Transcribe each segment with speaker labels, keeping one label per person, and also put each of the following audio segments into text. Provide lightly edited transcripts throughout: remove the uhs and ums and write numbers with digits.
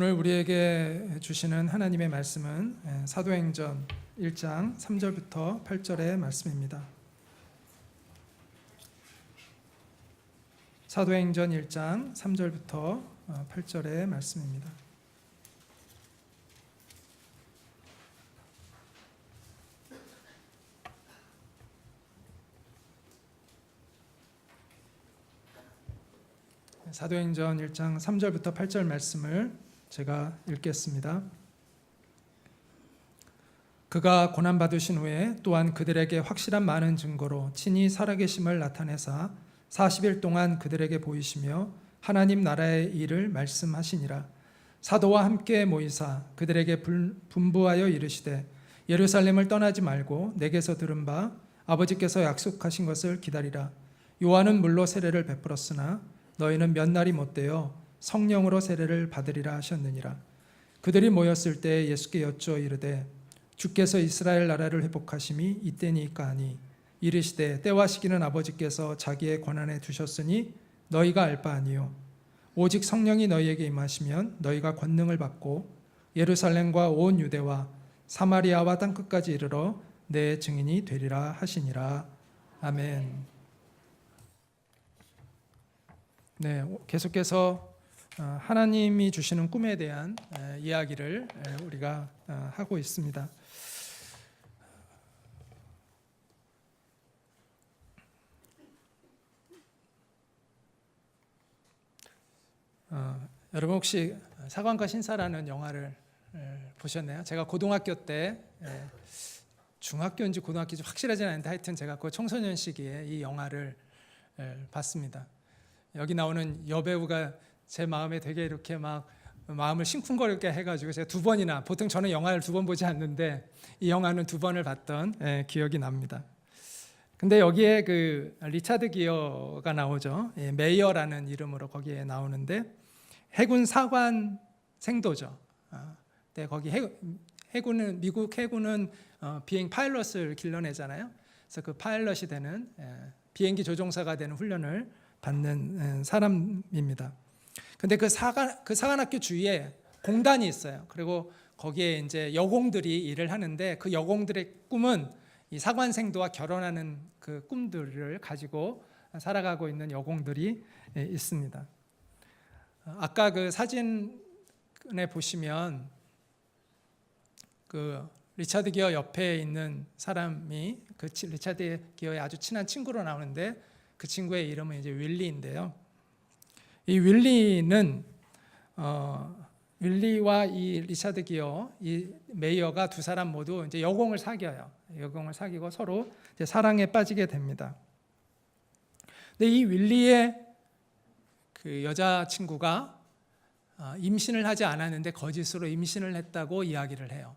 Speaker 1: 오늘 우리에게 주시는 하나님의 말씀은 사도행전 1장 3절부터 8절의 말씀입니다. 사도행전 1장 3절부터 8절의 말씀입니다. 사도행전 1장 3절부터 8절 말씀을 제가 읽겠습니다. 그가 고난받으신 후에 또한 그들에게 확실한 많은 증거로 친히 살아계심을 나타내사 40일 동안 그들에게 보이시며 하나님 나라의 일을 말씀하시니라. 사도와 함께 모이사 그들에게 분부하여 이르시되 예루살렘을 떠나지 말고 내게서 들은 바 아버지께서 약속하신 것을 기다리라. 요한은 물로 세례를 베풀었으나 너희는 몇 날이 못되어 성령으로 세례를 받으리라 하셨느니라. 그들이 모였을 때 예수께 여쭈어 이르되 주께서 이스라엘 나라를 회복하심이 이때니까 하니 이르시되 때와 시기는 아버지께서 자기의 권한에 두셨으니 너희가 알 바 아니요 오직 성령이 너희에게 임하시면 너희가 권능을 받고 예루살렘과 온 유대와 사마리아와 땅끝까지 이르러 내 증인이 되리라 하시니라. 아멘. 네, 계속해서 하나님이 주시는 꿈에 대한 이야기를 우리가 하고 있습니다. 여러분 혹시 사관과 신사라는 영화를 보셨나요? 제가 고등학교 때 중학교인지 고등학교인지 확실하지는 않은데 하여튼 제가 그 청소년 시기에 이 영화를 봤습니다. 여기 나오는 여배우가 제 마음에 되게 이렇게 막 마음을 싱쿵거리게 해가지고 제가 두 번이나, 보통 저는 영화를 두 번 보지 않는데 이 영화는 두 번을 봤던 기억이 납니다. 근데 여기에 그 리차드 기어가 나오죠. 메이어라는 이름으로 거기에 나오는데 해군 사관 생도죠. 네, 거기 해군은, 미국 해군은 비행 파일럿을 길러내잖아요. 그래서 그 파일럿이 되는 비행기 조종사가 되는 훈련을 받는 사람입니다. 근데 그 사관학교 주위에 공단이 있어요. 그리고 거기에 이제 여공들이 일을 하는데 그 여공들의 꿈은 이 사관생도와 결혼하는 그 꿈들을 가지고 살아가고 있는 여공들이 있습니다. 아까 그 사진에 보시면 그 리차드 기어 옆에 있는 사람이 그 리차드 기어의 아주 친한 친구로 나오는데 그 친구의 이름은 이제 윌리인데요. 이 윌리는 윌리와 이 리차드 기어, 이 메이어가 두 사람 모두 이제 여공을 사귀어요. 여공을 사귀고 서로 이제 사랑에 빠지게 됩니다. 근데 이 윌리의 그 여자친구가 임신을 하지 않았는데 거짓으로 임신을 했다고 이야기를 해요.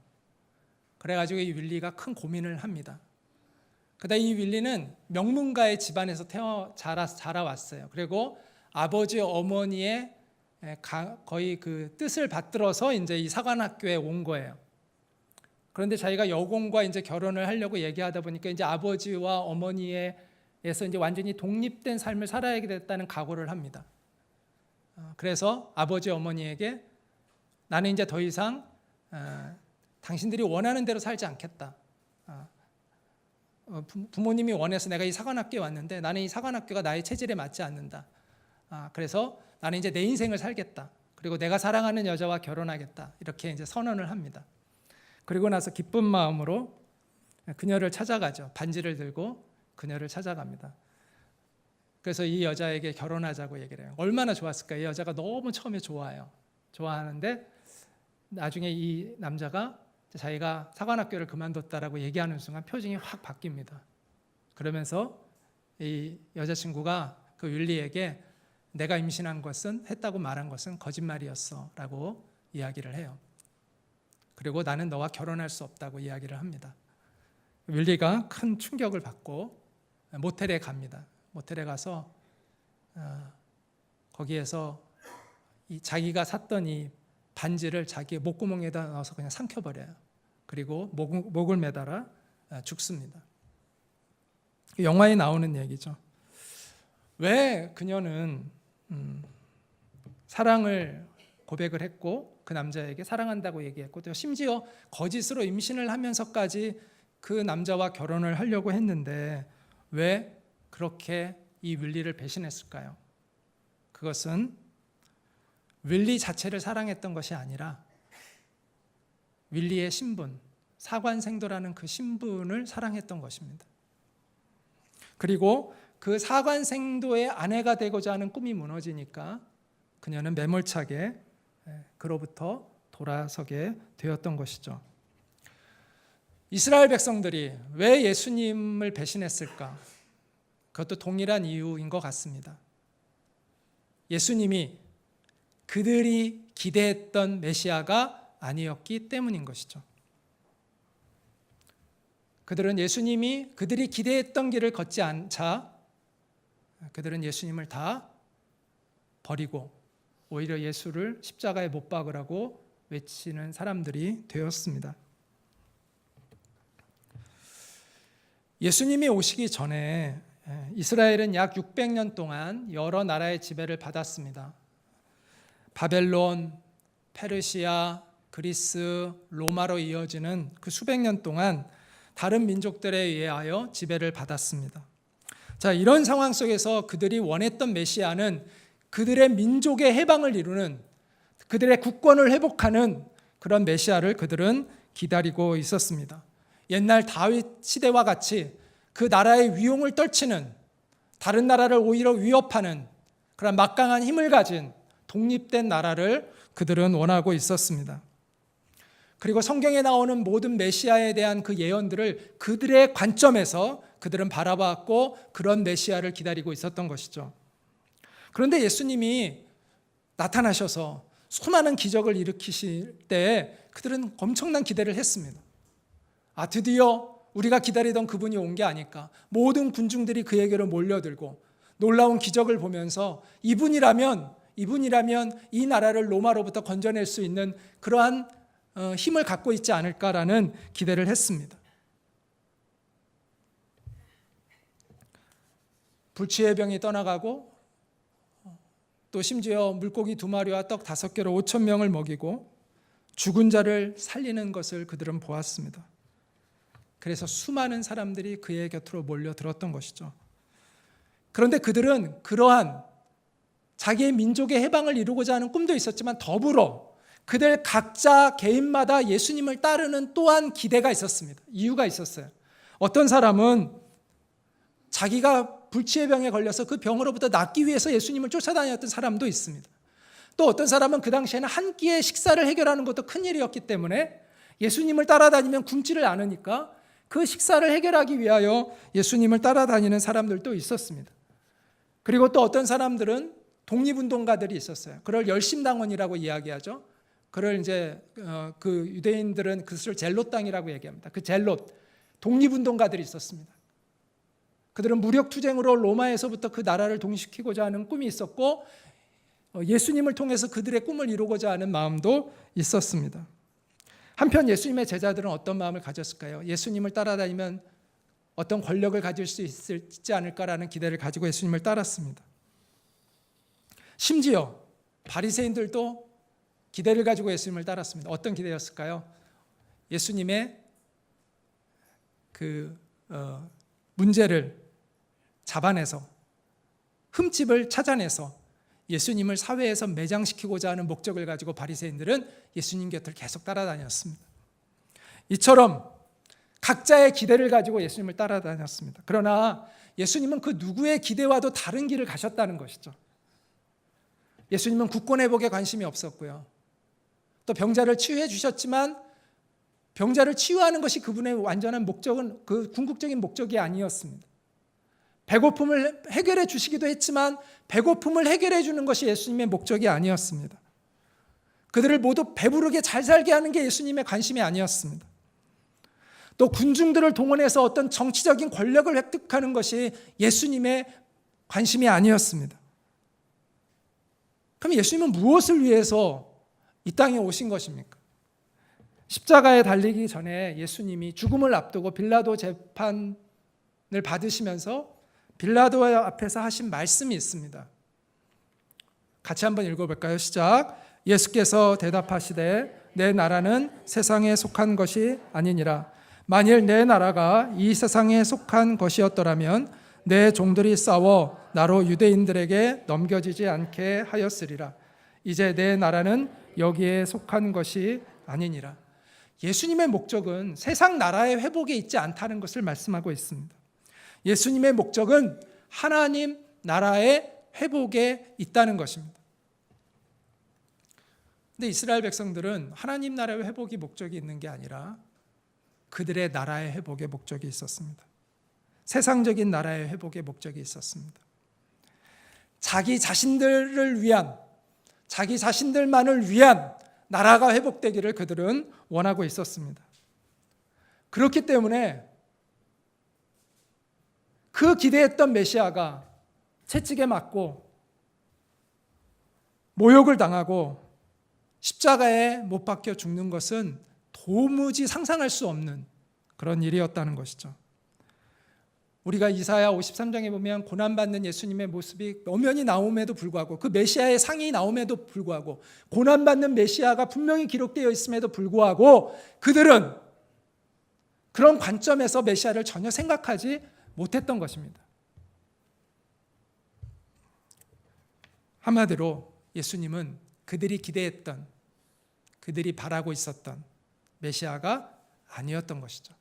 Speaker 1: 그래가지고 이 윌리가 큰 고민을 합니다. 그러다 이 윌리는 명문가의 집안에서 자라왔어요. 그리고 아버지 어머니의 거의 그 뜻을 받들어서 이제 이 사관학교에 온 거예요. 그런데 자기가 여공과 이제 결혼을 하려고 얘기하다 보니까 이제 아버지와 어머니에서 이제 완전히 독립된 삶을 살아야 됐다는 각오를 합니다. 그래서 아버지 어머니에게 나는 이제 더 이상 당신들이 원하는 대로 살지 않겠다. 부모님이 원해서 내가 이 사관학교에 왔는데 나는 이 사관학교가 나의 체질에 맞지 않는다. 그래서 나는 이제 내 인생을 살겠다. 그리고 내가 사랑하는 여자와 결혼하겠다. 이렇게 이제 선언을 합니다. 그리고 나서 기쁜 마음으로 그녀를 찾아가죠. 반지를 들고 그녀를 찾아갑니다. 그래서 이 여자에게 결혼하자고 얘기를 해요. 얼마나 좋았을까? 이 여자가 너무 처음에 좋아해요. 좋아하는데 나중에 이 남자가 자기가 사관학교를 그만뒀다라고 얘기하는 순간 표정이 확 바뀝니다. 그러면서 이 여자친구가 그 윌리에게 내가 임신한 것은, 했다고 말한 것은 거짓말이었어 라고 이야기를 해요. 그리고 나는 너와 결혼할 수 없다고 이야기를 합니다. 윌리가 큰 충격을 받고 모텔에 갑니다. 모텔에 가서 거기에서 자기가 샀던 이 반지를 자기의 목구멍에다 넣어서 그냥 삼켜버려요. 그리고 목을 매달아 죽습니다. 영화에 나오는 얘기죠. 왜 그녀는 사랑을 고백을 했고 그 남자에게 사랑한다고 얘기했고 또 심지어 거짓으로 임신을 하면서까지 그 남자와 결혼을 하려고 했는데 왜 그렇게 이 윌리를 배신했을까요? 그것은 윌리 자체를 사랑했던 것이 아니라 윌리의 신분, 사관생도라는 그 신분을 사랑했던 것입니다. 그리고 그 사관생도의 아내가 되고자 하는 꿈이 무너지니까 그녀는 매몰차게 그로부터 돌아서게 되었던 것이죠. 이스라엘 백성들이 왜 예수님을 배신했을까? 그것도 동일한 이유인 것 같습니다. 예수님이 그들이 기대했던 메시아가 아니었기 때문인 것이죠. 그들은 예수님이 그들이 기대했던 길을 걷지 않자 그들은 예수님을 다 버리고 오히려 예수를 십자가에 못 박으라고 외치는 사람들이 되었습니다. 예수님이 오시기 전에 이스라엘은 약 600년 동안 여러 나라의 지배를 받았습니다. 바벨론, 페르시아, 그리스, 로마로 이어지는 그 수백 년 동안 다른 민족들에 의하여 지배를 받았습니다. 자, 이런 상황 속에서 그들이 원했던 메시아는 그들의 민족의 해방을 이루는, 그들의 국권을 회복하는 그런 메시아를 그들은 기다리고 있었습니다. 옛날 다윗 시대와 같이 그 나라의 위용을 떨치는, 다른 나라를 오히려 위협하는 그런 막강한 힘을 가진 독립된 나라를 그들은 원하고 있었습니다. 그리고 성경에 나오는 모든 메시아에 대한 그 예언들을 그들의 관점에서 그들은 바라봤고 그런 메시아를 기다리고 있었던 것이죠. 그런데 예수님이 나타나셔서 수많은 기적을 일으키실 때 그들은 엄청난 기대를 했습니다. 드디어 우리가 기다리던 그분이 온 게 아닐까. 모든 군중들이 그에게로 몰려들고 놀라운 기적을 보면서 이분이라면 이 나라를 로마로부터 건져낼 수 있는 그러한 힘을 갖고 있지 않을까라는 기대를 했습니다. 불치의 병이 떠나가고 또 심지어 물고기 2마리와 떡 5개로 5,000명을 먹이고 죽은 자를 살리는 것을 그들은 보았습니다. 그래서 수많은 사람들이 그의 곁으로 몰려들었던 것이죠. 그런데 그들은 그러한 자기의 민족의 해방을 이루고자 하는 꿈도 있었지만 더불어 그들 각자 개인마다 예수님을 따르는 또한 기대가 있었습니다. 이유가 있었어요. 어떤 사람은 자기가 불치의 병에 걸려서 그 병으로부터 낫기 위해서 예수님을 쫓아다녔던 사람도 있습니다. 또 어떤 사람은 그 당시에는 한 끼의 식사를 해결하는 것도 큰일이었기 때문에 예수님을 따라다니면 굶지를 않으니까 그 식사를 해결하기 위하여 예수님을 따라다니는 사람들도 있었습니다. 그리고 또 어떤 사람들은 독립운동가들이 있었어요. 그걸 열심당원이라고 이야기하죠. 그걸 이제 그 유대인들은 그것을 젤롯당이라고 얘기합니다. 그 젤롯 독립운동가들이 있었습니다. 그들은 무력투쟁으로 로마에서부터 그 나라를 동시키고자 하는 꿈이 있었고 예수님을 통해서 그들의 꿈을 이루고자 하는 마음도 있었습니다. 한편 예수님의 제자들은 어떤 마음을 가졌을까요? 예수님을 따라다니면 어떤 권력을 가질 수 있지 않을까라는 기대를 가지고 예수님을 따랐습니다. 심지어 바리새인들도 기대를 가지고 예수님을 따랐습니다. 어떤 기대였을까요? 예수님의 그 문제를 잡아내서 흠집을 찾아내서 예수님을 사회에서 매장시키고자 하는 목적을 가지고 바리새인들은 예수님 곁을 계속 따라다녔습니다. 이처럼 각자의 기대를 가지고 예수님을 따라다녔습니다. 그러나 예수님은 그 누구의 기대와도 다른 길을 가셨다는 것이죠. 예수님은 국권 회복에 관심이 없었고요. 또 병자를 치유해 주셨지만 병자를 치유하는 것이 그분의 완전한 목적은 그 궁극적인 목적이 아니었습니다. 배고픔을 해결해 주시기도 했지만 배고픔을 해결해 주는 것이 예수님의 목적이 아니었습니다. 그들을 모두 배부르게 잘 살게 하는 게 예수님의 관심이 아니었습니다. 또 군중들을 동원해서 어떤 정치적인 권력을 획득하는 것이 예수님의 관심이 아니었습니다. 그럼 예수님은 무엇을 위해서 이 땅에 오신 것입니까? 십자가에 달리기 전에 예수님이 죽음을 앞두고 빌라도 재판을 받으시면서 빌라도 앞에서 하신 말씀이 있습니다. 같이 한번 읽어볼까요? 시작. 예수께서 대답하시되 내 나라는 세상에 속한 것이 아니니라. 만일 내 나라가 이 세상에 속한 것이었더라면 내 종들이 싸워 나로 유대인들에게 넘겨지지 않게 하였으리라. 이제 내 나라는 여기에 속한 것이 아니니라. 예수님의 목적은 세상 나라의 회복에 있지 않다는 것을 말씀하고 있습니다. 예수님의 목적은 하나님 나라의 회복에 있다는 것입니다. 근데 이스라엘 백성들은 하나님 나라의 회복이 목적이 있는 게 아니라 그들의 나라의 회복의 목적이 있었습니다. 세상적인 나라의 회복의 목적이 있었습니다. 자기 자신들을 위한, 자기 자신들만을 위한 나라가 회복되기를 그들은 원하고 있었습니다. 그렇기 때문에 그 기대했던 메시아가 채찍에 맞고 모욕을 당하고 십자가에 못 박혀 죽는 것은 도무지 상상할 수 없는 그런 일이었다는 것이죠. 우리가 이사야 53장에 보면 고난받는 예수님의 모습이 엄연히 나옴에도 불구하고, 그 메시아의 상이 나옴에도 불구하고, 고난받는 메시아가 분명히 기록되어 있음에도 불구하고 그들은 그런 관점에서 메시아를 전혀 생각하지 못했던 것입니다. 한마디로 예수님은 그들이 기대했던, 그들이 바라고 있었던 메시아가 아니었던 것이죠.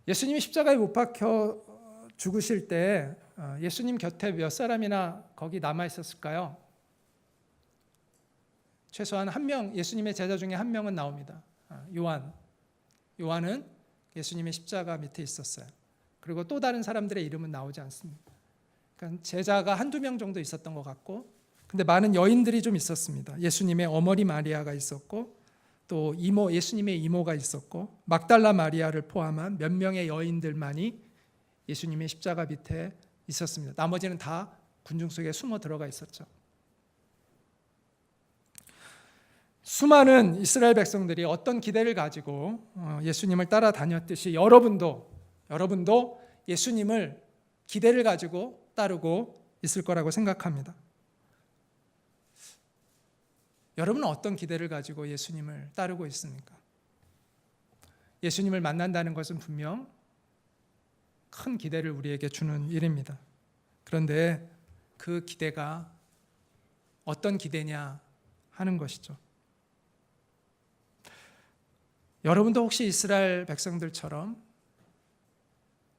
Speaker 1: 예수님이 십자가에 못 박혀 죽으실 때 예수님 곁에 몇 사람이나 거기 남아 있었을까요? 최소한 한 명, 예수님의 제자 중에 한 명은 나옵니다. 요한은 예수님의 십자가 밑에 있었어요. 그리고 또 다른 사람들의 이름은 나오지 않습니다. 그러니까 제자가 한두 명 정도 있었던 것 같고, 근데 많은 여인들이 좀 있었습니다. 예수님의 어머니 마리아가 있었고, 또 예수님의 이모가 있었고, 막달라 마리아를 포함한 몇 명의 여인들만이 예수님의 십자가 밑에 있었습니다. 나머지는 다 군중 속에 숨어 들어가 있었죠. 수많은 이스라엘 백성들이 어떤 기대를 가지고 예수님을 따라다녔듯이 여러분도 예수님을 기대를 가지고 따르고 있을 거라고 생각합니다. 여러분은 어떤 기대를 가지고 예수님을 따르고 있습니까? 예수님을 만난다는 것은 분명 큰 기대를 우리에게 주는 일입니다. 그런데 그 기대가 어떤 기대냐 하는 것이죠. 여러분도 혹시 이스라엘 백성들처럼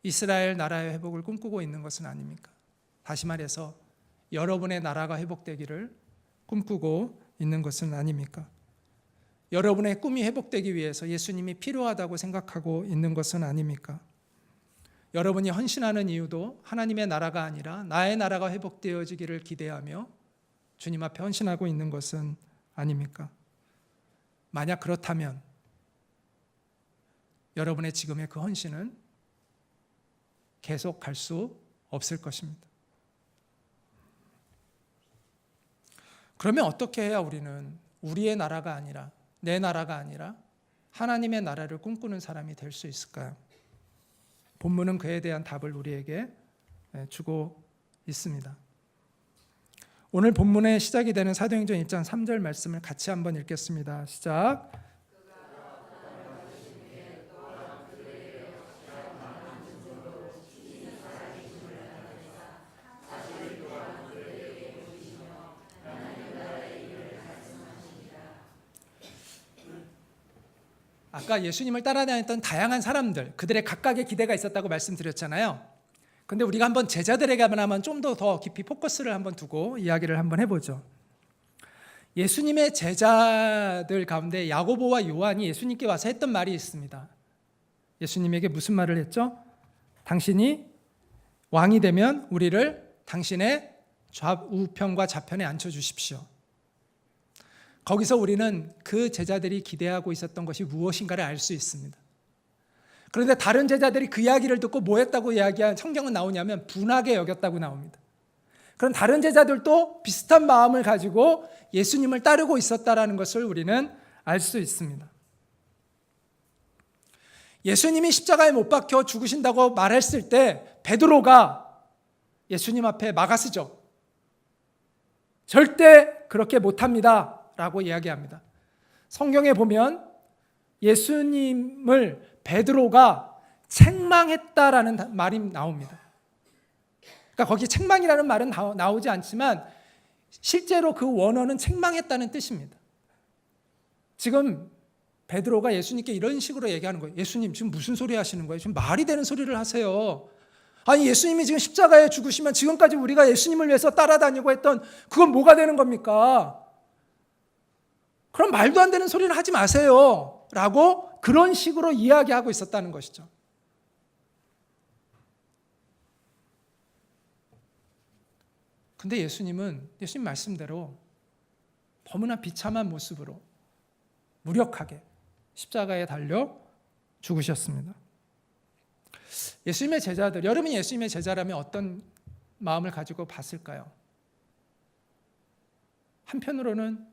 Speaker 1: 이스라엘 나라의 회복을 꿈꾸고 있는 것은 아닙니까? 다시 말해서 여러분의 나라가 회복되기를 꿈꾸고 있는 것은 아닙니까? 여러분의 꿈이 회복되기 위해서 예수님이 필요하다고 생각하고 있는 것은 아닙니까? 여러분이 헌신하는 이유도 하나님의 나라가 아니라 나의 나라가 회복되어지기를 기대하며 주님 앞에 헌신하고 있는 것은 아닙니까? 만약 그렇다면 여러분의 지금의 그 헌신은 계속 갈 수 없을 것입니다. 그러면 어떻게 해야 우리는 우리의 나라가 아니라, 내 나라가 아니라 하나님의 나라를 꿈꾸는 사람이 될 수 있을까요? 본문은 그에 대한 답을 우리에게 주고 있습니다. 오늘 본문의 시작이 되는 사도행전 1장 3절 말씀을 같이 한번 읽겠습니다. 시작. 아까 예수님을 따라다녔던 다양한 사람들, 그들의 각각의 기대가 있었다고 말씀드렸잖아요. 그런데 우리가 한번 제자들에게만 하면 좀 더 깊이 포커스를 한번 두고 이야기를 한번 해보죠. 예수님의 제자들 가운데 야고보와 요한이 예수님께 와서 했던 말이 있습니다. 예수님에게 무슨 말을 했죠? 당신이 왕이 되면 우리를 당신의 좌우편과 좌편에 앉혀주십시오. 거기서 우리는 그 제자들이 기대하고 있었던 것이 무엇인가를 알 수 있습니다. 그런데 다른 제자들이 그 이야기를 듣고 뭐 했다고 이야기한 성경은 나오냐면 분하게 여겼다고 나옵니다. 그럼 다른 제자들도 비슷한 마음을 가지고 예수님을 따르고 있었다라는 것을 우리는 알 수 있습니다. 예수님이 십자가에 못 박혀 죽으신다고 말했을 때 베드로가 예수님 앞에 막아서죠. 절대 그렇게 못합니다 라고 이야기합니다. 성경에 보면 예수님을 베드로가 책망했다라는 말이 나옵니다. 그러니까 거기 책망이라는 말은 나오지 않지만 실제로 그 원어는 책망했다는 뜻입니다. 지금 베드로가 예수님께 이런 식으로 얘기하는 거예요. 예수님 지금 무슨 소리 하시는 거예요? 지금 말이 되는 소리를 하세요. 아니 예수님이 지금 십자가에 죽으시면 지금까지 우리가 예수님을 위해서 따라다니고 했던 그건 뭐가 되는 겁니까? 그럼 말도 안 되는 소리를 하지 마세요 라고 그런 식으로 이야기하고 있었다는 것이죠. 근데 예수님은 예수님 말씀대로 너무나 비참한 모습으로 무력하게 십자가에 달려 죽으셨습니다. 예수님의 제자들, 여러분이 예수님의 제자라면 어떤 마음을 가지고 봤을까요? 한편으로는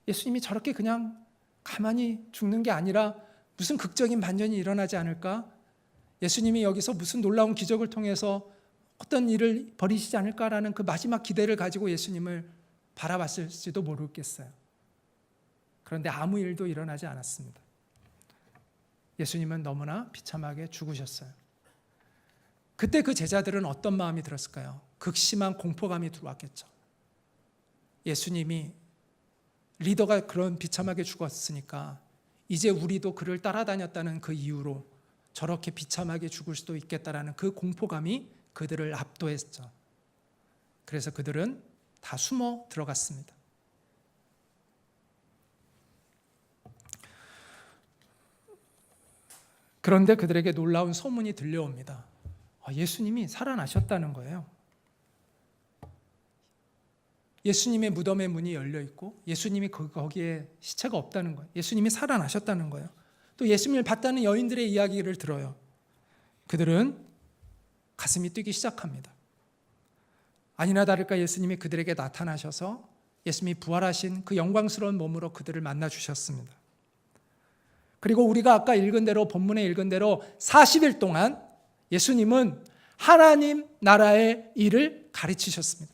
Speaker 1: 예수님이 저렇게 그냥 가만히 죽는 게 아니라 무슨 극적인 반전이 일어나지 않을까? 예수님이 여기서 무슨 놀라운 기적을 통해서 어떤 일을 벌이시지 않을까라는 그 마지막 기대를 가지고 예수님을 바라봤을지도 모르겠어요. 그런데 아무 일도 일어나지 않았습니다. 예수님은 너무나 비참하게 죽으셨어요. 그때 그 제자들은 어떤 마음이 들었을까요? 극심한 공포감이 들어왔겠죠. 예수님이 리더가 그런 비참하게 죽었으니까 이제 우리도 그를 따라다녔다는 그 이유로 저렇게 비참하게 죽을 수도 있겠다라는 그 공포감이 그들을 압도했죠. 그래서 그들은 다 숨어 들어갔습니다. 그런데 그들에게 놀라운 소문이 들려옵니다. 예수님이 살아나셨다는 거예요. 예수님의 무덤의 문이 열려 있고 예수님이 거기에 시체가 없다는 거예요. 예수님이 살아나셨다는 거예요. 또 예수님을 봤다는 여인들의 이야기를 들어요. 그들은 가슴이 뛰기 시작합니다. 아니나 다를까 예수님이 그들에게 나타나셔서 예수님이 부활하신 그 영광스러운 몸으로 그들을 만나 주셨습니다. 그리고 우리가 아까 읽은 대로 본문에 읽은 대로 40일 동안 예수님은 하나님 나라의 일을 가르치셨습니다.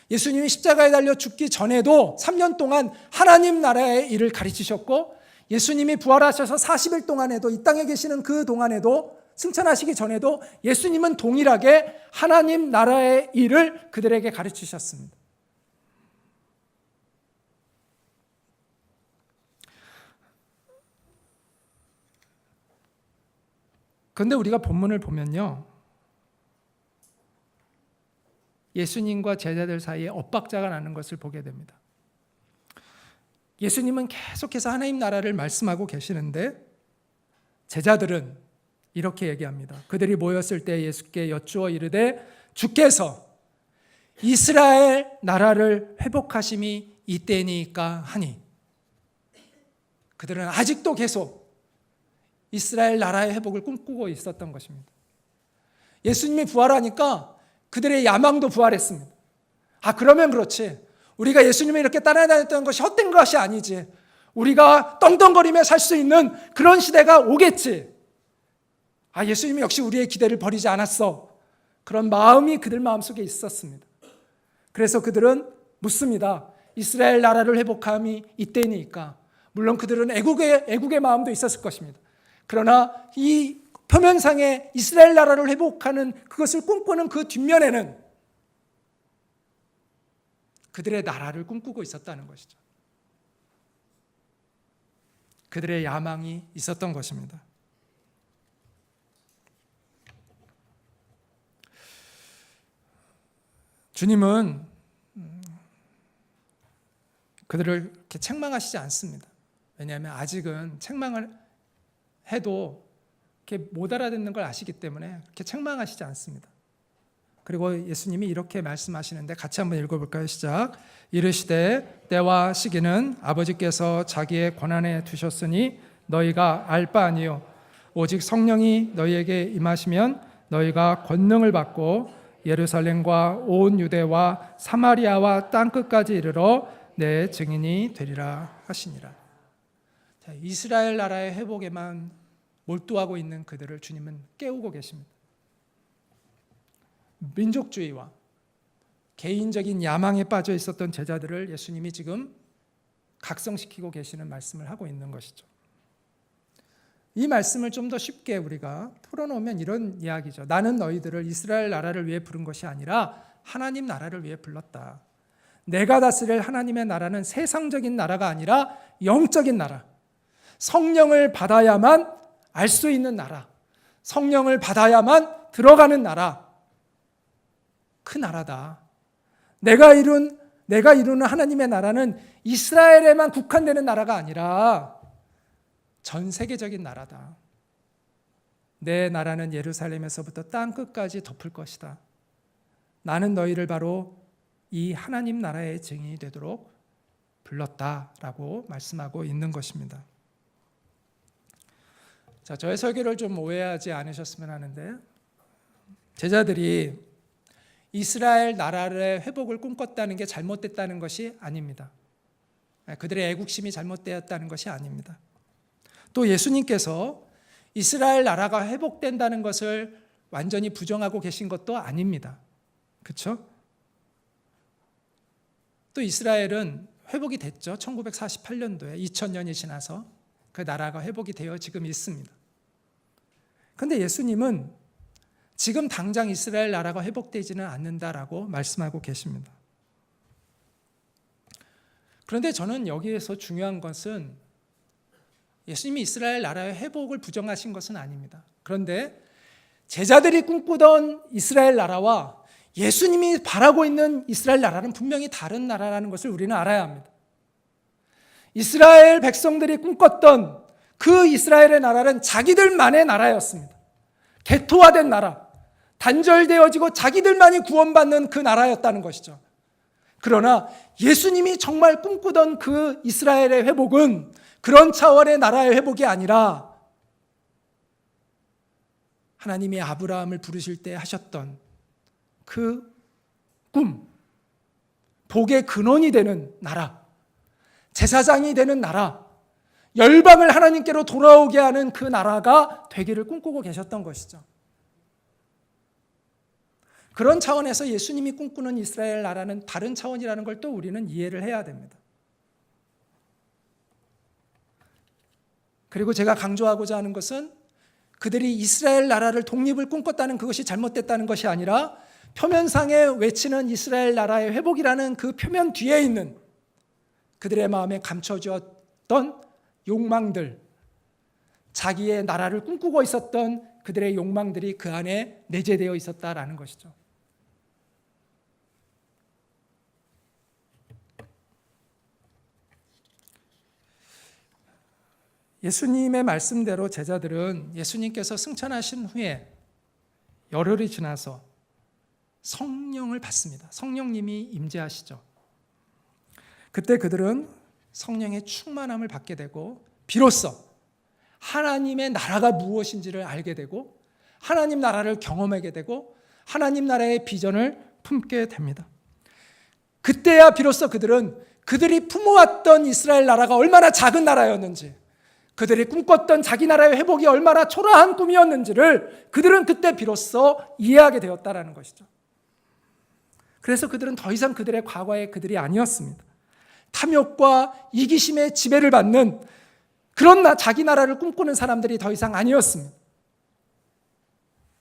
Speaker 1: 예수님이 십자가에 달려 죽기 전에도 3년 동안 하나님 나라의 일을 가르치셨고 예수님이 부활하셔서 40일 동안에도 이 땅에 계시는 그 동안에도 승천하시기 전에도 예수님은 동일하게 하나님 나라의 일을 그들에게 가르치셨습니다. 그런데 우리가 본문을 보면요, 예수님과 제자들 사이에 엇박자가 나는 것을 보게 됩니다. 예수님은 계속해서 하나님 나라를 말씀하고 계시는데 제자들은 이렇게 얘기합니다. 그들이 모였을 때 예수께 여쭈어 이르되 주께서 이스라엘 나라를 회복하심이 이때니까 하니, 그들은 아직도 계속 이스라엘 나라의 회복을 꿈꾸고 있었던 것입니다. 예수님이 부활하니까 그들의 야망도 부활했습니다. 그러면 그렇지. 우리가 예수님을 이렇게 따라다녔던 것이 헛된 것이 아니지. 우리가 떵떵거리며 살 수 있는 그런 시대가 오겠지. 예수님이 역시 우리의 기대를 버리지 않았어. 그런 마음이 그들 마음속에 있었습니다. 그래서 그들은 묻습니다. 이스라엘 나라를 회복함이 이때니까. 물론 그들은 애국의 마음도 있었을 것입니다. 그러나 이 표면상의 이스라엘 나라를 회복하는 그것을 꿈꾸는 그 뒷면에는 그들의 나라를 꿈꾸고 있었다는 것이죠. 그들의 야망이 있었던 것입니다. 주님은 그들을 이렇게 책망하시지 않습니다. 왜냐하면 아직은 책망을 해도 이렇게 못 알아듣는 걸 아시기 때문에 그렇게 책망하시지 않습니다. 그리고 예수님이 이렇게 말씀하시는데 같이 한번 읽어볼까요? 시작. 이르시되 때와 시기는 아버지께서 자기의 권한에 두셨으니 너희가 알 바 아니요 오직 성령이 너희에게 임하시면 너희가 권능을 받고 예루살렘과 온 유대와 사마리아와 땅끝까지 이르러 내 증인이 되리라 하시니라. 이스라엘 나라의 회복에만 몰두하고 있는 그들을 주님은 깨우고 계십니다. 민족주의와 개인적인 야망에 빠져 있었던 제자들을 예수님이 지금 각성시키고 계시는 말씀을 하고 있는 것이죠. 이 말씀을 좀 더 쉽게 우리가 풀어놓으면 이런 이야기죠. 나는 너희들을 이스라엘 나라를 위해 부른 것이 아니라 하나님 나라를 위해 불렀다. 내가 다스릴 하나님의 나라는 세상적인 나라가 아니라 영적인 나라. 성령을 받아야만 알 수 있는 나라. 성령을 받아야만 들어가는 나라. 그 나라다. 내가 이루는 하나님의 나라는 이스라엘에만 국한되는 나라가 아니라 전 세계적인 나라다. 내 나라는 예루살렘에서부터 땅 끝까지 덮을 것이다. 나는 너희를 바로 이 하나님 나라의 증인이 되도록 불렀다라고 말씀하고 있는 것입니다. 자, 저의 설교를 좀 오해하지 않으셨으면 하는데, 제자들이 이스라엘 나라의 회복을 꿈꿨다는 게 잘못됐다는 것이 아닙니다. 그들의 애국심이 잘못되었다는 것이 아닙니다. 또 예수님께서 이스라엘 나라가 회복된다는 것을 완전히 부정하고 계신 것도 아닙니다. 그렇죠? 또 이스라엘은 회복이 됐죠. 1948년도에 2000년이 지나서 그 나라가 회복이 되어 지금 있습니다. 그런데 예수님은 지금 당장 이스라엘 나라가 회복되지는 않는다라고 말씀하고 계십니다. 그런데 저는 여기에서 중요한 것은 예수님이 이스라엘 나라의 회복을 부정하신 것은 아닙니다. 그런데 제자들이 꿈꾸던 이스라엘 나라와 예수님이 바라고 있는 이스라엘 나라는 분명히 다른 나라라는 것을 우리는 알아야 합니다. 이스라엘 백성들이 꿈꿨던 그 이스라엘의 나라는 자기들만의 나라였습니다. 개토화된 나라, 단절되어지고 자기들만이 구원받는 그 나라였다는 것이죠. 그러나 예수님이 정말 꿈꾸던 그 이스라엘의 회복은 그런 차원의 나라의 회복이 아니라 하나님이 아브라함을 부르실 때 하셨던 그 꿈, 복의 근원이 되는 나라, 제사장이 되는 나라, 열방을 하나님께로 돌아오게 하는 그 나라가 되기를 꿈꾸고 계셨던 것이죠. 그런 차원에서 예수님이 꿈꾸는 이스라엘 나라는 다른 차원이라는 걸 또 우리는 이해를 해야 됩니다. 그리고 제가 강조하고자 하는 것은 그들이 이스라엘 나라를 독립을 꿈꿨다는 그것이 잘못됐다는 것이 아니라 표면상에 외치는 이스라엘 나라의 회복이라는 그 표면 뒤에 있는 그들의 마음에 감춰졌던 욕망들, 자기의 나라를 꿈꾸고 있었던 그들의 욕망들이 그 안에 내재되어 있었다라는 것이죠. 예수님의 말씀대로 제자들은 예수님께서 승천하신 후에 열흘이 지나서 성령을 받습니다. 성령님이 임재하시죠. 그때 그들은 성령의 충만함을 받게 되고 비로소 하나님의 나라가 무엇인지를 알게 되고 하나님 나라를 경험하게 되고 하나님 나라의 비전을 품게 됩니다. 그때야 비로소 그들은 그들이 품어왔던 이스라엘 나라가 얼마나 작은 나라였는지, 그들이 꿈꿨던 자기 나라의 회복이 얼마나 초라한 꿈이었는지를 그들은 그때 비로소 이해하게 되었다라는 것이죠. 그래서 그들은 더 이상 그들의 과거의 그들이 아니었습니다. 탐욕과 이기심의 지배를 받는 그런 자기 나라를 꿈꾸는 사람들이 더 이상 아니었습니다.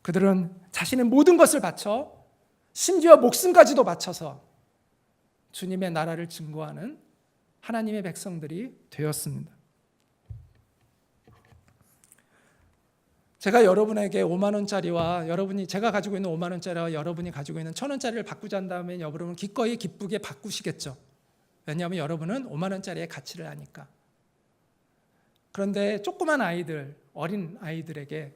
Speaker 1: 그들은 자신의 모든 것을 바쳐 심지어 목숨까지도 바쳐서 주님의 나라를 증거하는 하나님의 백성들이 되었습니다. 제가 여러분에게 5만 원짜리와 제가 가지고 있는 5만 원짜리와 여러분이 가지고 있는 1,000원짜리를 바꾸자 한다면 여러분은 기꺼이 기쁘게 바꾸시겠죠. 왜냐하면 여러분은 5만 원짜리의 가치를 아니까. 그런데 조그만 아이들, 어린 아이들에게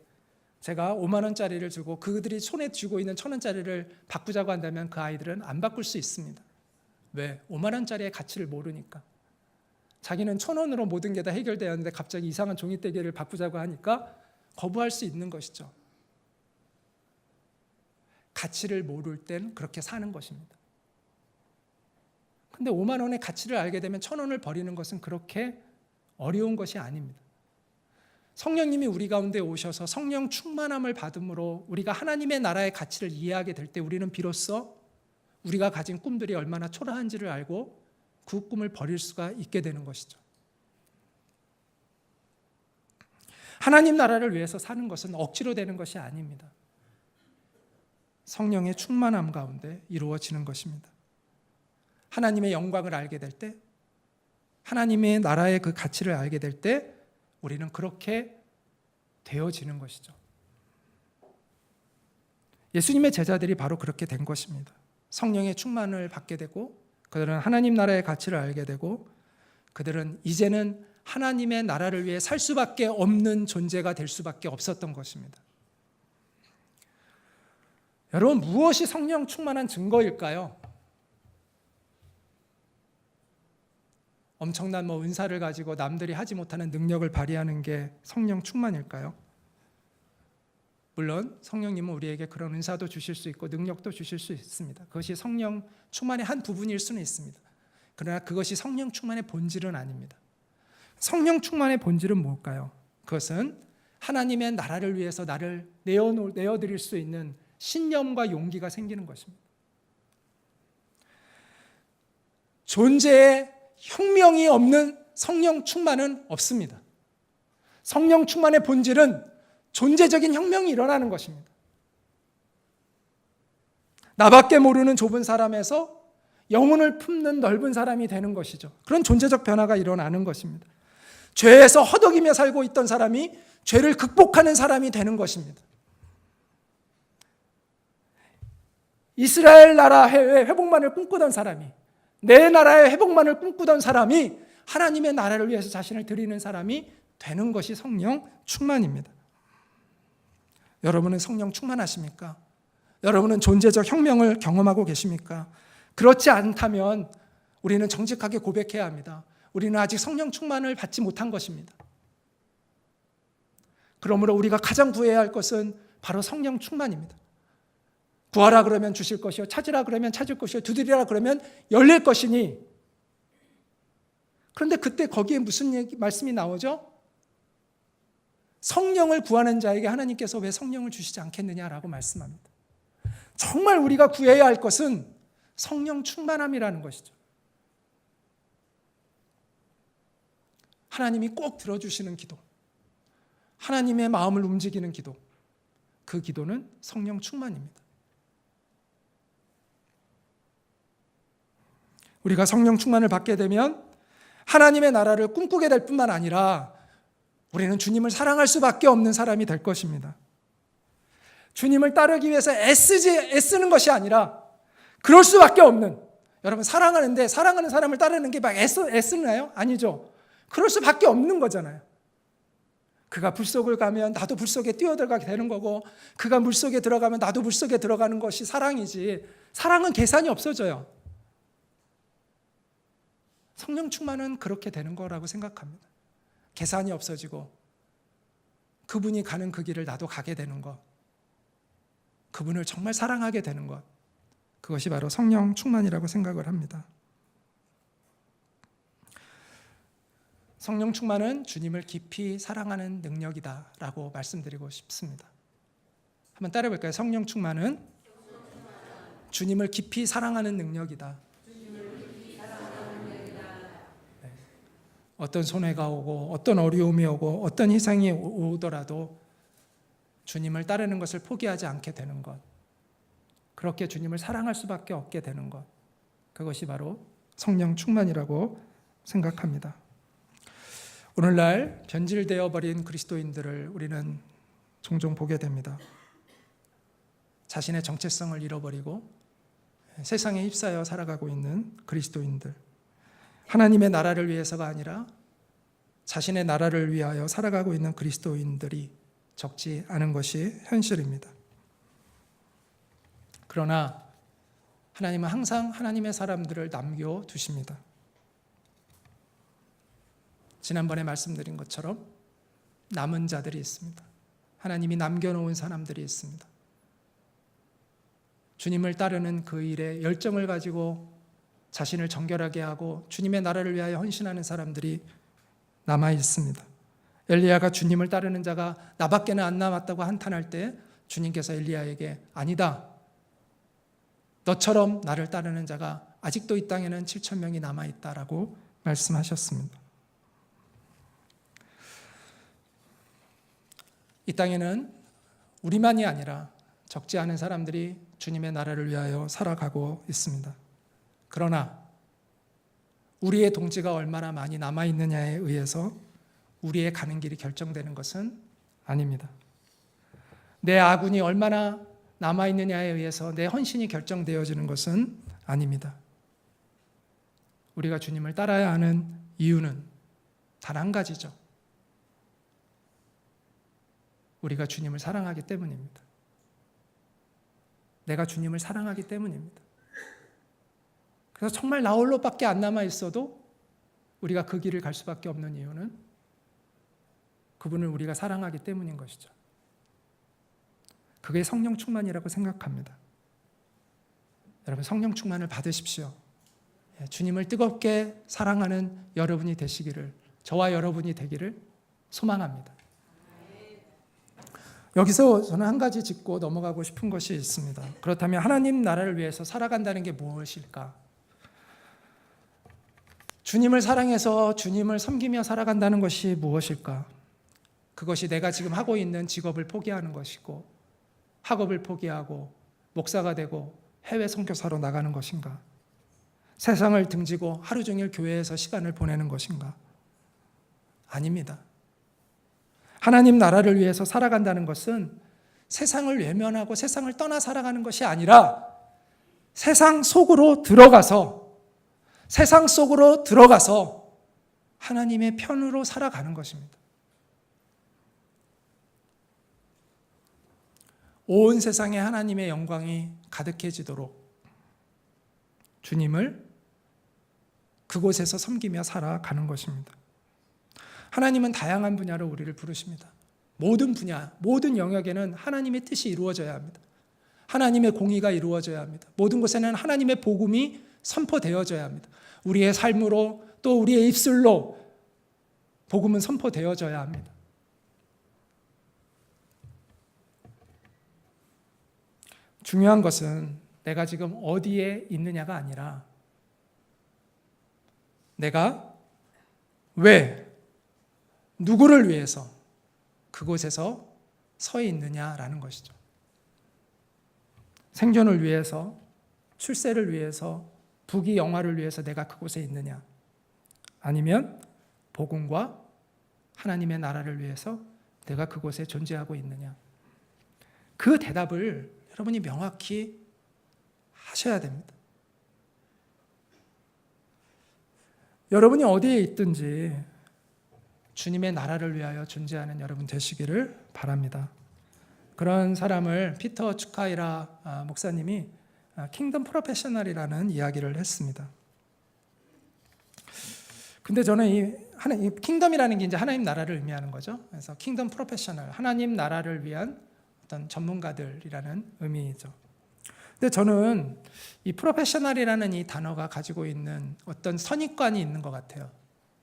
Speaker 1: 제가 5만 원짜리를 주고 그들이 손에 쥐고 있는 1,000원짜리를 바꾸자고 한다면 그 아이들은 안 바꿀 수 있습니다. 왜? 5만 원짜리의 가치를 모르니까. 자기는 1,000원으로 모든 게 다 해결되었는데 갑자기 이상한 종이대기를 바꾸자고 하니까 거부할 수 있는 것이죠. 가치를 모를 땐 그렇게 사는 것입니다. 근데 5만 원의 가치를 알게 되면 1,000원을 버리는 것은 그렇게 어려운 것이 아닙니다. 성령님이 우리 가운데 오셔서 성령 충만함을 받음으로 우리가 하나님의 나라의 가치를 이해하게 될 때 우리는 비로소 우리가 가진 꿈들이 얼마나 초라한지를 알고 그 꿈을 버릴 수가 있게 되는 것이죠. 하나님 나라를 위해서 사는 것은 억지로 되는 것이 아닙니다. 성령의 충만함 가운데 이루어지는 것입니다. 하나님의 영광을 알게 될 때, 하나님의 나라의 그 가치를 알게 될 때 우리는 그렇게 되어지는 것이죠. 예수님의 제자들이 바로 그렇게 된 것입니다. 성령의 충만을 받게 되고 그들은 하나님 나라의 가치를 알게 되고 그들은 이제는 하나님의 나라를 위해 살 수밖에 없는 존재가 될 수밖에 없었던 것입니다. 여러분, 무엇이 성령 충만한 증거일까요? 엄청난 은사를 가지고 남들이 하지 못하는 능력을 발휘하는 게 성령 충만일까요? 물론 성령님은 우리에게 그런 은사도 주실 수 있고 능력도 주실 수 있습니다. 그것이 성령 충만의 한 부분일 수는 있습니다. 그러나 그것이 성령 충만의 본질은 아닙니다. 성령 충만의 본질은 뭘까요? 그것은 하나님의 나라를 위해서 나를 내어드릴 수 있는 신념과 용기가 생기는 것입니다. 존재에 혁명이 없는 성령 충만은 없습니다. 성령 충만의 본질은 존재적인 혁명이 일어나는 것입니다. 나밖에 모르는 좁은 사람에서 영혼을 품는 넓은 사람이 되는 것이죠. 그런 존재적 변화가 일어나는 것입니다. 죄에서 허덕이며 살고 있던 사람이 죄를 극복하는 사람이 되는 것입니다. 이스라엘 나라의 회복만을 꿈꾸던 사람이, 내 나라의 회복만을 꿈꾸던 사람이 하나님의 나라를 위해서 자신을 드리는 사람이 되는 것이 성령 충만입니다. 여러분은 성령 충만하십니까? 여러분은 존재적 혁명을 경험하고 계십니까? 그렇지 않다면 우리는 정직하게 고백해야 합니다. 우리는 아직 성령 충만을 받지 못한 것입니다. 그러므로 우리가 가장 구해야 할 것은 바로 성령 충만입니다. 구하라 그러면 주실 것이요, 찾으라 그러면 찾을 것이요, 두드리라 그러면 열릴 것이니. 그런데 그때 거기에 무슨 말씀이 나오죠? 성령을 구하는 자에게 하나님께서 왜 성령을 주시지 않겠느냐라고 말씀합니다. 정말 우리가 구해야 할 것은 성령 충만함이라는 것이죠. 하나님이 꼭 들어주시는 기도, 하나님의 마음을 움직이는 기도, 그 기도는 성령 충만입니다. 우리가 성령 충만을 받게 되면 하나님의 나라를 꿈꾸게 될 뿐만 아니라 우리는 주님을 사랑할 수밖에 없는 사람이 될 것입니다. 주님을 따르기 위해서 애쓰는 것이 아니라 그럴 수밖에 없는, 여러분 사랑하는데 사랑하는 사람을 따르는 게 막 애쓰나요? 아니죠. 그럴 수밖에 없는 거잖아요. 그가 불속을 가면 나도 불속에 뛰어들어가게 되는 거고, 그가 물속에 들어가면 나도 물속에 들어가는 것이 사랑이지, 사랑은 계산이 없어져요. 성령 충만은 그렇게 되는 거라고 생각합니다. 계산이 없어지고 그분이 가는 그 길을 나도 가게 되는 것, 그분을 정말 사랑하게 되는 것, 그것이 바로 성령 충만이라고 생각을 합니다. 성령 충만은 주님을 깊이 사랑하는 능력이다라고 말씀드리고 싶습니다. 한번 따라해 볼까요? 성령 충만은 주님을 깊이 사랑하는 능력이다. 어떤 손해가 오고 어떤 어려움이 오고 어떤 희생이 오더라도 주님을 따르는 것을 포기하지 않게 되는 것, 그렇게 주님을 사랑할 수밖에 없게 되는 것, 그것이 바로 성령 충만이라고 생각합니다. 오늘날 변질되어 버린 그리스도인들을 우리는 종종 보게 됩니다. 자신의 정체성을 잃어버리고 세상에 휩싸여 살아가고 있는 그리스도인들, 하나님의 나라를 위해서가 아니라 자신의 나라를 위하여 살아가고 있는 그리스도인들이 적지 않은 것이 현실입니다. 그러나 하나님은 항상 하나님의 사람들을 남겨두십니다. 지난번에 말씀드린 것처럼 남은 자들이 있습니다. 하나님이 남겨놓은 사람들이 있습니다. 주님을 따르는 그 일에 열정을 가지고 자신을 정결하게 하고 주님의 나라를 위하여 헌신하는 사람들이 남아 있습니다. 엘리야가 주님을 따르는 자가 나밖에는 안 남았다고 한탄할 때 주님께서 엘리야에게 아니다, 너처럼 나를 따르는 자가 아직도 이 땅에는 7천 명이 남아있다라고 말씀하셨습니다. 이 땅에는 우리만이 아니라 적지 않은 사람들이 주님의 나라를 위하여 살아가고 있습니다. 그러나 우리의 동지가 얼마나 많이 남아있느냐에 의해서 우리의 가는 길이 결정되는 것은 아닙니다. 내 아군이 얼마나 남아있느냐에 의해서 내 헌신이 결정되어지는 것은 아닙니다. 우리가 주님을 따라야 하는 이유는 단 한 가지죠. 우리가 주님을 사랑하기 때문입니다. 내가 주님을 사랑하기 때문입니다. 그래서 정말 나 홀로밖에 안 남아 있어도 우리가 그 길을 갈 수밖에 없는 이유는 그분을 우리가 사랑하기 때문인 것이죠. 그게 성령 충만이라고 생각합니다. 여러분, 성령 충만을 받으십시오. 주님을 뜨겁게 사랑하는 여러분이 되시기를, 저와 여러분이 되기를 소망합니다. 여기서 저는 한 가지 짚고 넘어가고 싶은 것이 있습니다. 그렇다면 하나님 나라를 위해서 살아간다는 게 무엇일까? 주님을 사랑해서 주님을 섬기며 살아간다는 것이 무엇일까? 그것이 내가 지금 하고 있는 직업을 포기하는 것이고, 학업을 포기하고 목사가 되고 해외 선교사로 나가는 것인가? 세상을 등지고 하루 종일 교회에서 시간을 보내는 것인가? 아닙니다. 하나님 나라를 위해서 살아간다는 것은 세상을 외면하고 세상을 떠나 살아가는 것이 아니라 세상 속으로 들어가서 하나님의 편으로 살아가는 것입니다. 온 세상에 하나님의 영광이 가득해지도록 주님을 그곳에서 섬기며 살아가는 것입니다. 하나님은 다양한 분야로 우리를 부르십니다. 모든 분야, 모든 영역에는 하나님의 뜻이 이루어져야 합니다. 하나님의 공의가 이루어져야 합니다. 모든 곳에는 하나님의 복음이 선포되어져야 합니다. 우리의 삶으로 또 우리의 입술로 복음은 선포되어져야 합니다. 중요한 것은 내가 지금 어디에 있느냐가 아니라 내가 왜, 누구를 위해서 그곳에서 서 있느냐라는 것이죠. 생존을 위해서, 출세를 위해서, 부귀 영화를 위해서 내가 그곳에 있느냐, 아니면 복음과 하나님의 나라를 위해서 내가 그곳에 존재하고 있느냐. 그 대답을 여러분이 명확히 하셔야 됩니다. 여러분이 어디에 있든지 주님의 나라를 위하여 존재하는 여러분 되시기를 바랍니다. 그런 사람을 피터 추카이라 목사님이 킹덤 프로페셔널이라는 이야기를 했습니다. 근데 저는 이 킹덤이라는 게 이제 하나님 나라를 의미하는 거죠. 그래서 킹덤 프로페셔널, 하나님 나라를 위한 어떤 전문가들이라는 의미죠. 근데 저는 이 프로페셔널이라는 이 단어가 가지고 있는 어떤 선입관이 있는 것 같아요.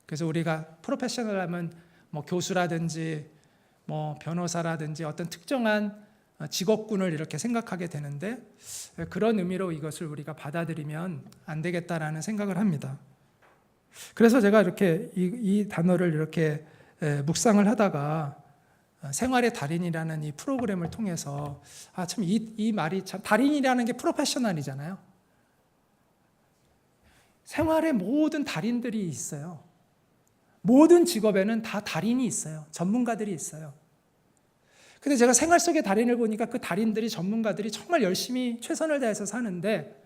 Speaker 1: 그래서 우리가 프로페셔널하면 뭐 교수라든지 뭐 변호사라든지 어떤 특정한 직업군을 이렇게 생각하게 되는데, 그런 의미로 이것을 우리가 받아들이면 안 되겠다라는 생각을 합니다. 그래서 제가 이렇게 이 단어를 이렇게 묵상을 하다가 생활의 달인이라는 이 프로그램을 통해서 참 이 말이 참, 달인이라는 게 프로페셔널이잖아요. 생활의 모든 달인들이 있어요. 모든 직업에는 다 달인이 있어요. 전문가들이 있어요. 근데 제가 생활 속의 달인을 보니까 그 달인들이, 전문가들이 정말 열심히 최선을 다해서 사는데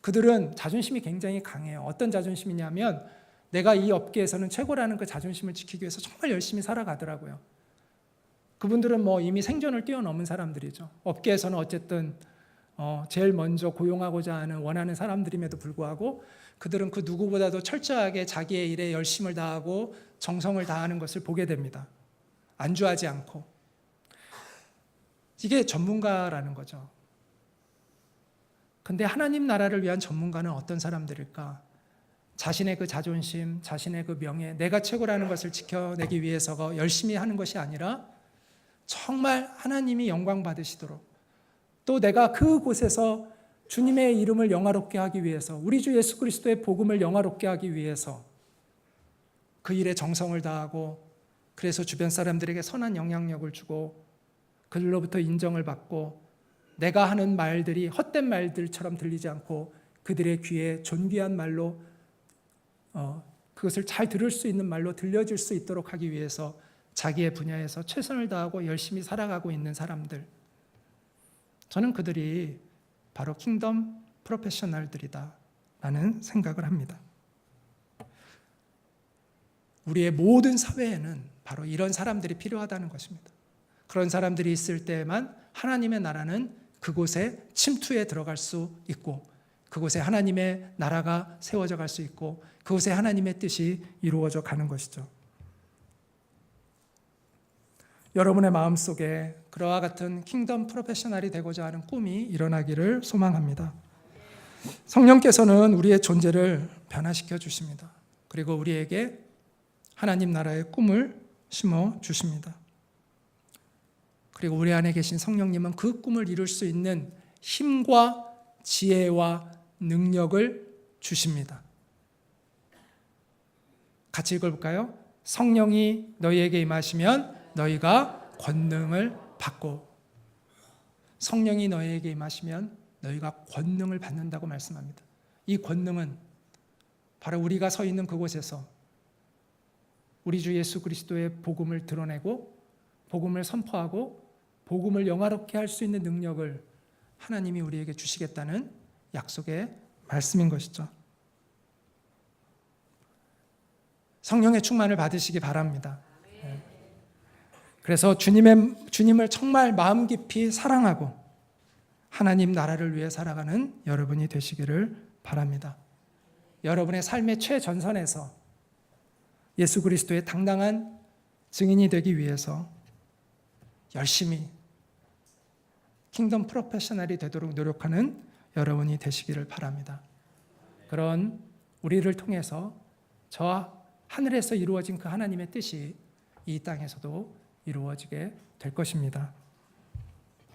Speaker 1: 그들은 자존심이 굉장히 강해요. 어떤 자존심이냐면 내가 이 업계에서는 최고라는 그 자존심을 지키기 위해서 정말 열심히 살아가더라고요. 그분들은 뭐 이미 생존을 뛰어넘은 사람들이죠. 업계에서는 어쨌든 제일 먼저 고용하고자 하는, 원하는 사람들임에도 불구하고 그들은 그 누구보다도 철저하게 자기의 일에 열심을 다하고 정성을 다하는 것을 보게 됩니다. 안주하지 않고. 이게 전문가라는 거죠. 근데 하나님 나라를 위한 전문가는 어떤 사람들일까? 자신의 그 자존심, 자신의 그 명예, 내가 최고라는 것을 지켜내기 위해서 열심히 하는 것이 아니라 정말 하나님이 영광 받으시도록, 또 내가 그곳에서 주님의 이름을 영화롭게 하기 위해서, 우리 주 예수 그리스도의 복음을 영화롭게 하기 위해서 그 일에 정성을 다하고, 그래서 주변 사람들에게 선한 영향력을 주고 그들로부터 인정을 받고, 내가 하는 말들이 헛된 말들처럼 들리지 않고 그들의 귀에 존귀한 말로 그것을 잘 들을 수 있는 말로 들려질 수 있도록 하기 위해서 자기의 분야에서 최선을 다하고 열심히 살아가고 있는 사람들, 저는 그들이 바로 킹덤 프로페셔널들이다 라는 생각을 합니다. 우리의 모든 사회에는 바로 이런 사람들이 필요하다는 것입니다. 그런 사람들이 있을 때에만 하나님의 나라는 그곳에 침투해 들어갈 수 있고, 그곳에 하나님의 나라가 세워져 갈 수 있고, 그곳에 하나님의 뜻이 이루어져 가는 것이죠. 여러분의 마음속에 그와 같은 킹덤 프로페셔널이 되고자 하는 꿈이 일어나기를 소망합니다. 성령께서는 우리의 존재를 변화시켜 주십니다. 그리고 우리에게 하나님 나라의 꿈을 심어 주십니다. 그리고 우리 안에 계신 성령님은 그 꿈을 이룰 수 있는 힘과 지혜와 능력을 주십니다. 같이 읽어볼까요? 성령이 너희에게 임하시면 너희가 권능을 받고, 성령이 너희에게 임하시면 너희가 권능을 받는다고 말씀합니다. 이 권능은 바로 우리가 서 있는 그곳에서 우리 주 예수 그리스도의 복음을 드러내고 복음을 선포하고 복음을 영화롭게 할 수 있는 능력을 하나님이 우리에게 주시겠다는 약속의 말씀인 것이죠. 성령의 충만을 받으시기 바랍니다. 그래서 주님을 정말 마음 깊이 사랑하고 하나님 나라를 위해 살아가는 여러분이 되시기를 바랍니다. 여러분의 삶의 최전선에서 예수 그리스도의 당당한 증인이 되기 위해서 열심히 킹덤 프로페셔널이 되도록 노력하는 여러분이 되시기를 바랍니다. 그런 우리를 통해서 저 하늘에서 이루어진 그 하나님의 뜻이 이 땅에서도 이루어지게 될 것입니다.